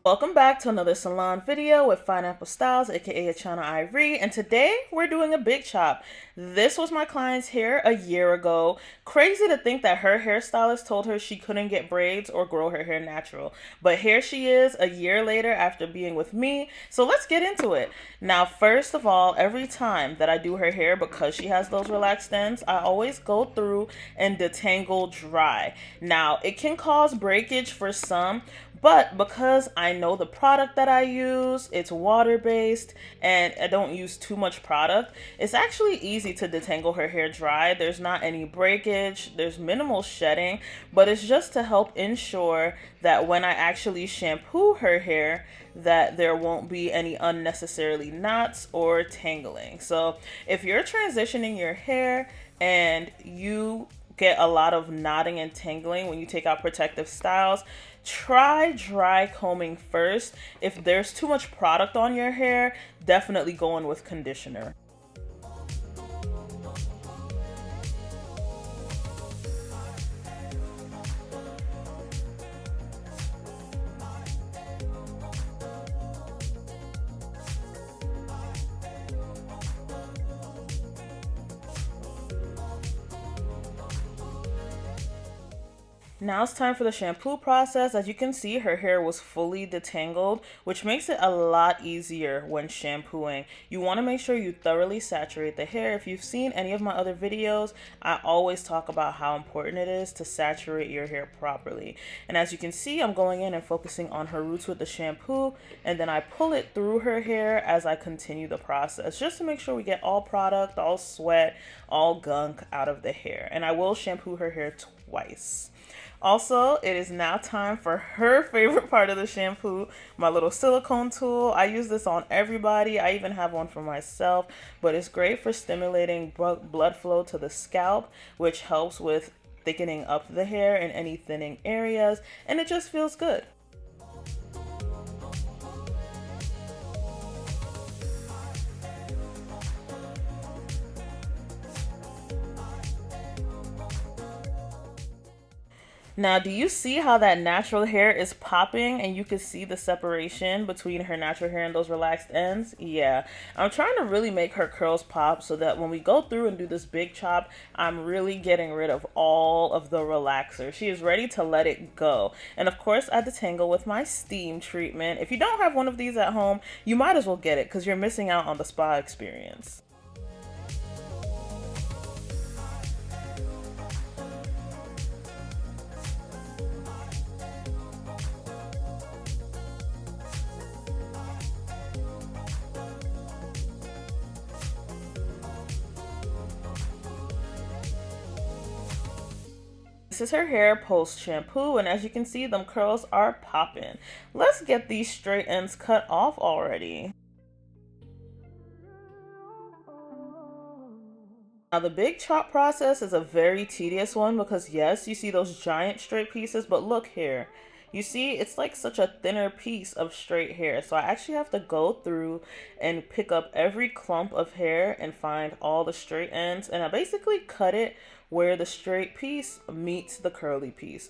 Welcome back to another salon video with Pineapple Styles, aka Achana Ivory, and today we're doing a big chop. This was my client's hair a year ago. Crazy to think that her hairstylist told her she couldn't get braids or grow her hair natural, but here she is a year later after being with me. So let's get into it. Now, first of all, every time that I do her hair, because she has those relaxed ends, I always go through and detangle dry. Now, it can cause breakage for some, but because I know the product that I use, it's water-based, and I don't use too much product, it's actually easy to detangle her hair dry. There's not any breakage, there's minimal shedding, but it's just to help ensure that when I actually shampoo her hair, that there won't be any unnecessarily knots or tangling. So if you're transitioning your hair and you get a lot of knotting and tangling when you take out protective styles, try dry combing first. If there's too much product on your hair, definitely go in with conditioner. Now it's time for the shampoo process. As you can see, her hair was fully detangled, which makes it a lot easier when shampooing. You want to make sure you thoroughly saturate the hair. If you've seen any of my other videos, I always talk about how important it is to saturate your hair properly. And as you can see, I'm going in and focusing on her roots with the shampoo, and then I pull it through her hair as I continue the process, just to make sure we get all product, all sweat, all gunk out of the hair. And I will shampoo her hair twice. Also, it is now time for her favorite part of the shampoo, my little silicone tool. I use this on everybody. I even have one for myself, but it's great for stimulating blood flow to the scalp, which helps with thickening up the hair in any thinning areas, and it just feels good. Now, do you see how that natural hair is popping and you can see the separation between her natural hair and those relaxed ends? Yeah, I'm trying to really make her curls pop so that when we go through and do this big chop, I'm really getting rid of all of the relaxer. She is ready to let it go. And of course, I detangle with my steam treatment. If you don't have one of these at home, you might as well get it because you're missing out on the spa experience. This is her hair post shampoo, and as you can see, them curls are popping. Let's get these straight ends cut off already. Now the big chop process is a very tedious one because yes, you see those giant straight pieces, but look here. You see, it's like such a thinner piece of straight hair. So I actually have to go through and pick up every clump of hair and find all the straight ends. And I basically cut it where the straight piece meets the curly piece.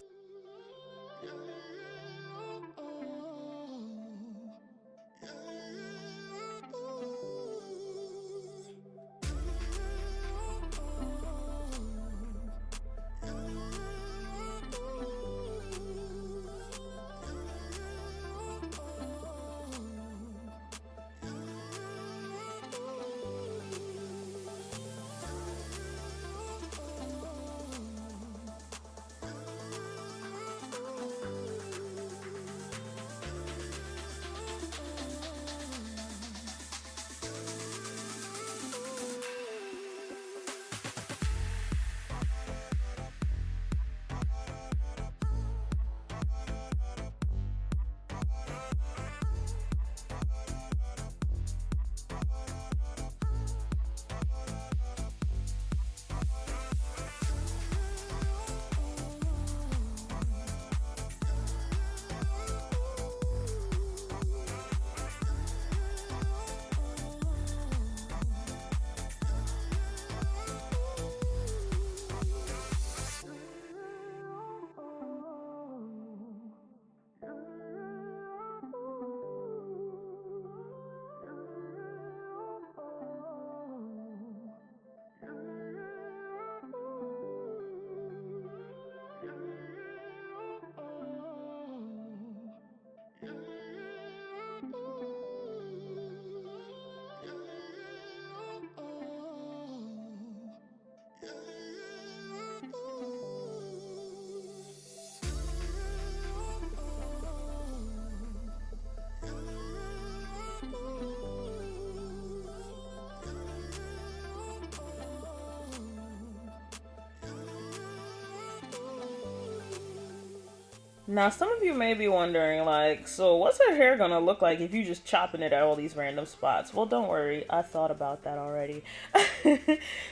Now, some of you may be wondering, like, so what's her hair gonna look like if you just chopping it at all these random spots? Well, don't worry, I thought about that already.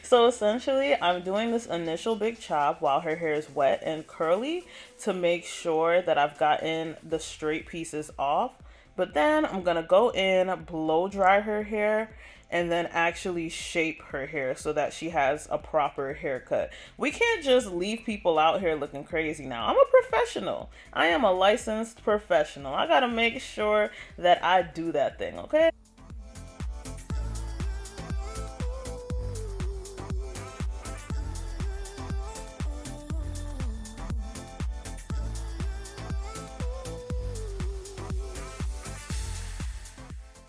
So essentially, I'm doing this initial big chop while her hair is wet and curly to make sure that I've gotten the straight pieces off. But then I'm gonna go in, blow dry her hair, and then actually shape her hair so that she has a proper haircut. We can't just leave people out here looking crazy now. I'm a professional. I am a licensed professional. I gotta make sure that I do that thing, okay?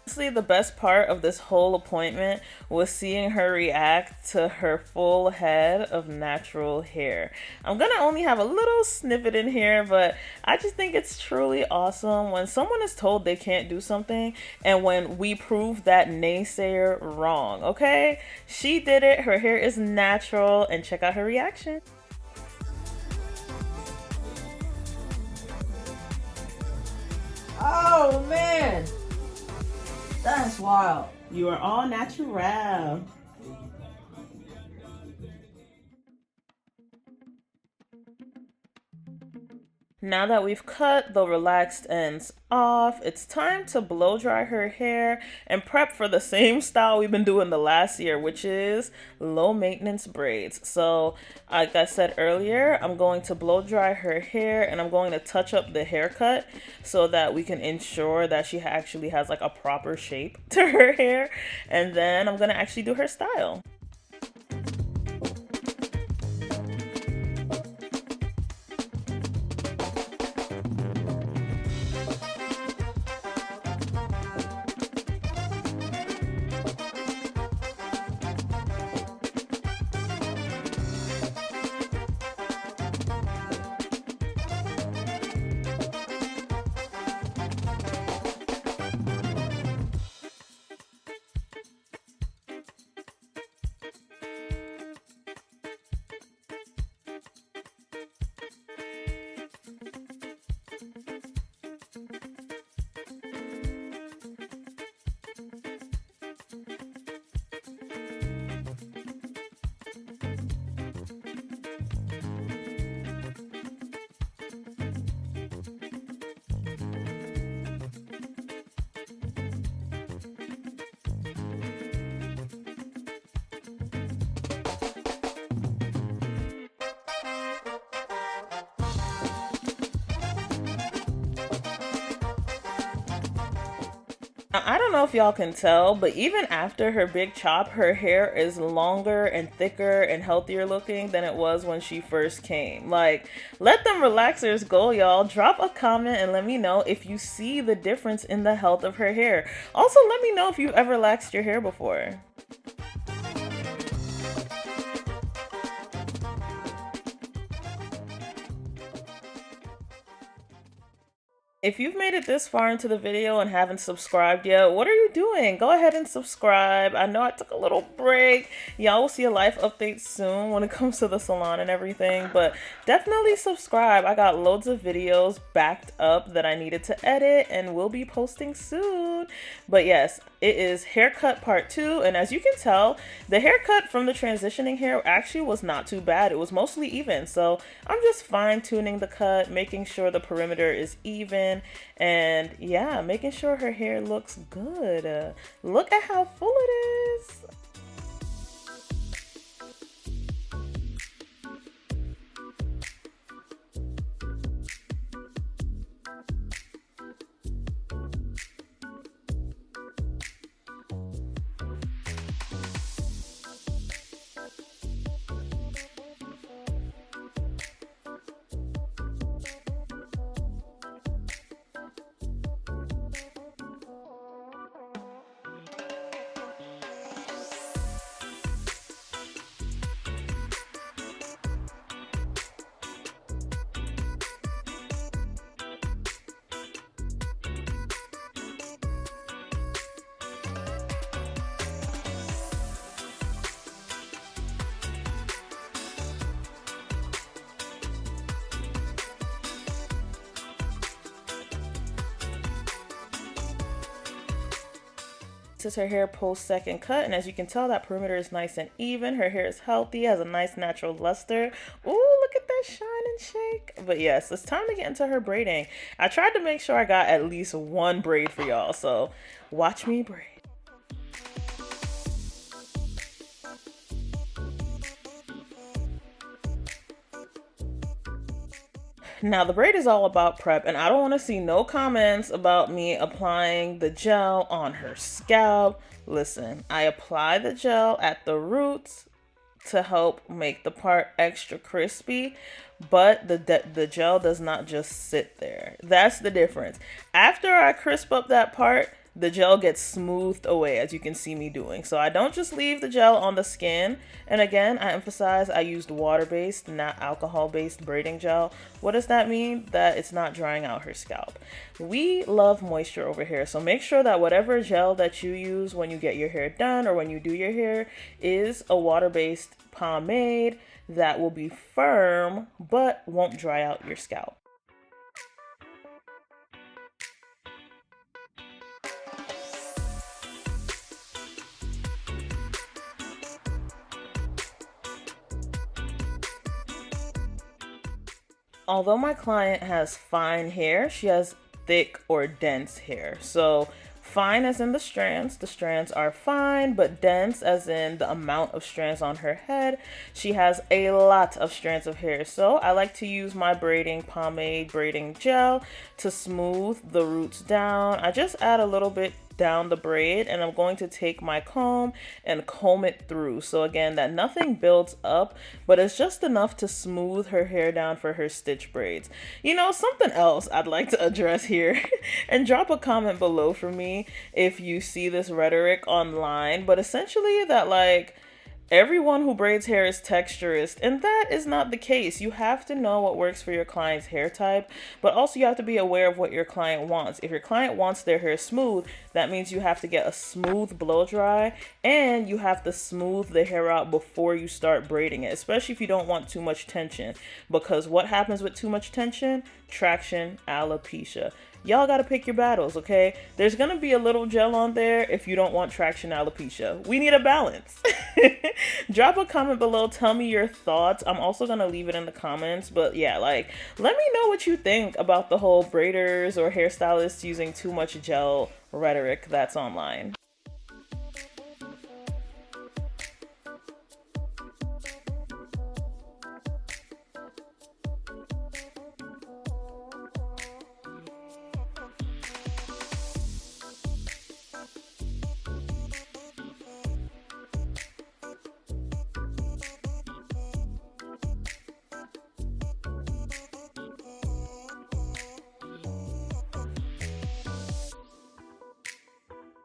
Honestly, the best part of this whole appointment was seeing her react to her full head of natural hair. I'm gonna only have a little snippet in here, but I just think it's truly awesome when someone is told they can't do something and when we prove that naysayer wrong, okay? She did it, her hair is natural, and check out her reaction. Oh man, that's wild. You are all natural. Now that we've cut the relaxed ends off, it's time to blow dry her hair and prep for the same style we've been doing the last year, which is low maintenance braids. So, like I said earlier, I'm going to blow dry her hair and I'm going to touch up the haircut so that we can ensure that she actually has like a proper shape to her hair. And then I'm going to actually do her style. I don't know if y'all can tell, but even after her big chop, her hair is longer and thicker and healthier looking than it was when she first came. Like, let them relaxers go, y'all. Drop a comment and let me know if you see the difference in the health of her hair. Also, let me know if you've ever relaxed your hair before. If you've made it this far into the video and haven't subscribed yet, what are you doing? Go ahead and subscribe. I know I took a little break. Y'all will see a life update soon when it comes to the salon and everything, but definitely subscribe. I got loads of videos backed up that I needed to edit and will be posting soon. But yes, it is haircut part 2, and as you can tell, the haircut from the transitioning hair actually was not too bad. It was mostly even, so I'm just fine-tuning the cut, making sure the perimeter is even, and yeah, making sure her hair looks good. Look at how full it is. This is her hair post second cut, and as you can tell, that perimeter is nice and even. Her hair is healthy, has a nice natural luster. Ooh, look at that shine and shake. But yes, it's time to get into her braiding. I tried to make sure I got at least one braid for y'all, so watch me braid. Now the braid is all about prep, and I don't want to see no comments about me applying the gel on her scalp. Listen, I apply the gel at the roots to help make the part extra crispy, but the gel does not just sit there. That's the difference. After I crisp up that part, the gel gets smoothed away, as you can see me doing. So I don't just leave the gel on the skin. And again, I emphasize I used water-based, not alcohol-based braiding gel. What does that mean? That it's not drying out her scalp. We love moisture over here, so make sure that whatever gel that you use when you get your hair done or when you do your hair is a water-based pomade that will be firm but won't dry out your scalp. Although my client has fine hair, she has thick or dense hair. So fine as in the strands are fine, but dense as in the amount of strands on her head. She has a lot of strands of hair. So I like to use my braiding pomade, braiding gel to smooth the roots down. I just add a little bit down the braid, and I'm going to take my comb and comb it through. So again, that nothing builds up, but it's just enough to smooth her hair down for her stitch braids. You know, something else I'd like to address here and drop a comment below for me if you see this rhetoric online, but essentially that like everyone who braids hair is texturist, and that is not the case. You have to know what works for your client's hair type, but also you have to be aware of what your client wants. If your client wants their hair smooth, that means you have to get a smooth blow dry, and you have to smooth the hair out before you start braiding it, especially if you don't want too much tension, because what happens with too much tension? Traction, alopecia. Y'all gotta pick your battles, okay? There's gonna be a little gel on there if you don't want traction alopecia. We need a balance. Drop a comment below, tell me your thoughts. I'm also gonna leave it in the comments, but yeah, like, let me know what you think about the whole braiders or hairstylists using too much gel rhetoric that's online.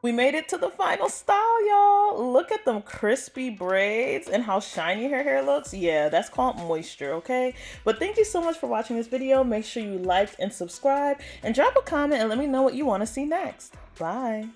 We made it to the final style, y'all. Look at them crispy braids and how shiny her hair looks. Yeah, that's called moisture, okay? But thank you so much for watching this video. Make sure you like and subscribe and drop a comment and let me know what you want to see next. Bye.